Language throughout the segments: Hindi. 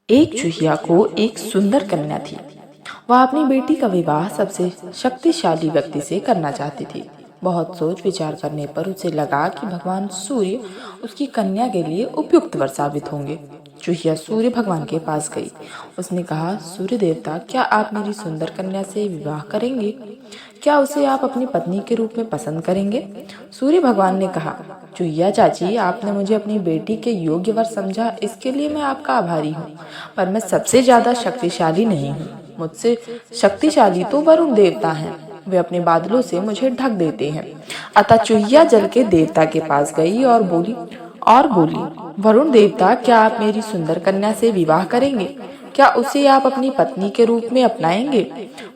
एक चूहिया को एक सुंदर कन्या थी। वह अपनी बेटी का विवाह सबसे शक्तिशाली व्यक्ति से करना चाहती थी। बहुत सोच विचार करने पर उसे लगा कि भगवान सूर्य उसकी कन्या के लिए उपयुक्त वर साबित होंगे। चूहिया सूर्य भगवान के पास गई। उसने कहा, सूर्य देवता, क्या आप मेरी सुंदर कन्या से विवाह करेंगे? क्या उसे आप अपनी पत्नी के रूप में पसंद करेंगे? सूर्य भगवान ने कहा, चूहिया चाची, आपने मुझे अपनी बेटी के योग्य वर समझा, इसके लिए मैं आपका आभारी हूँ। पर मैं सबसे ज्यादा शक्तिशाली नहीं हूँ। मुझसे शक्तिशाली तो वरुण देवता हैं। वे अपने बादलों से मुझे ढक देते हैं। अतः चूहिया जल के देवता के पास गई और बोली, वरुण देवता, क्या आप मेरी सुंदर कन्या से विवाह करेंगे? क्या उसे आप अपनी पत्नी के रूप में अपनाएंगे?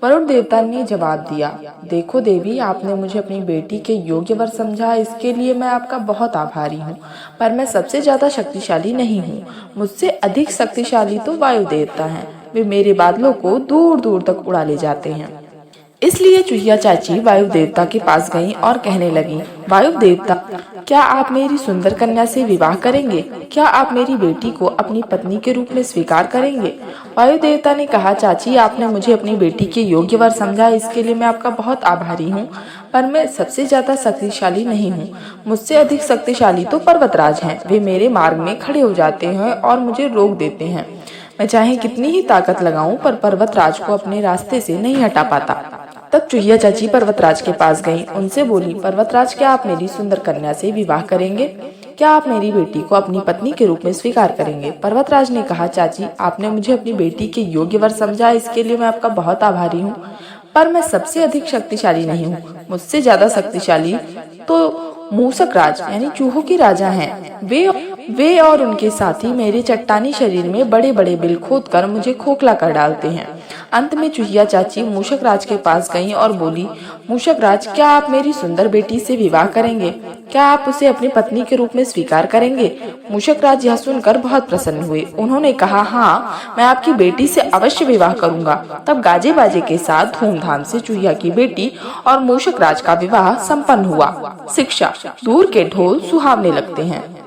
वरुण देवता ने जवाब दिया, देखो देवी, आपने मुझे अपनी बेटी के योग्य वर समझा, इसके लिए मैं आपका बहुत आभारी हूँ। पर मैं सबसे ज्यादा शक्तिशाली नहीं हूँ। मुझसे अधिक शक्तिशाली तो वायु देवता हैं। वे मेरे बादलों को दूर दूर तक उड़ा ले जाते हैं। इसलिए चूहिया चाची वायु देवता के पास गईं और कहने लगी, वायु देवता, क्या आप मेरी सुंदर कन्या से विवाह करेंगे? क्या आप मेरी बेटी को अपनी पत्नी के रूप में स्वीकार करेंगे? वायु देवता ने कहा, चाची, आपने मुझे अपनी बेटी के योग्य वर समझा, इसके लिए मैं आपका बहुत आभारी हूँ। पर मैं सबसे ज्यादा शक्तिशाली नहीं हूँ। मुझसे अधिक शक्तिशाली तो पर्वतराज हैं। वे मेरे मार्ग में खड़े हो जाते हैं और मुझे रोक देते हैं। मैं चाहे कितनी ही ताकत लगाऊं, पर पर्वतराज को अपने रास्ते से नहीं हटा पाता। तब चूहिया चाची पर्वतराज के पास गईं। उनसे बोली, पर्वतराज, क्या आप मेरी सुंदर कन्या से विवाह करेंगे? क्या आप मेरी बेटी को अपनी पत्नी के रूप में स्वीकार करेंगे? पर्वतराज ने कहा, चाची, आपने मुझे अपनी बेटी के योग्य वर समझा, इसके लिए मैं आपका बहुत आभारी हूँ। पर मैं सबसे अधिक शक्तिशाली नहीं हूँ। मुझसे ज्यादा शक्तिशाली तो मूसक राज यानी चूहों के राजा हैं। वे और उनके साथी मेरे चट्टानी शरीर में बड़े बड़े बिल खोदकर मुझे खोखला कर डालते हैं। अंत में चूहिया चाची मूषक राज के पास गईं और बोली, मूषक राज, क्या आप मेरी सुंदर बेटी से विवाह करेंगे? क्या आप उसे अपनी पत्नी के रूप में स्वीकार करेंगे? मूषक राज यह सुनकर बहुत प्रसन्न हुए। उन्होंने कहा, हाँ, मैं आपकी बेटी से अवश्य विवाह करूंगा। तब गाजे बाजे के साथ धूमधाम से चूहिया की बेटी और मूषक राज का विवाह संपन्न हुआ। शिक्षा, दूर के ढोल सुहावने लगते हैं।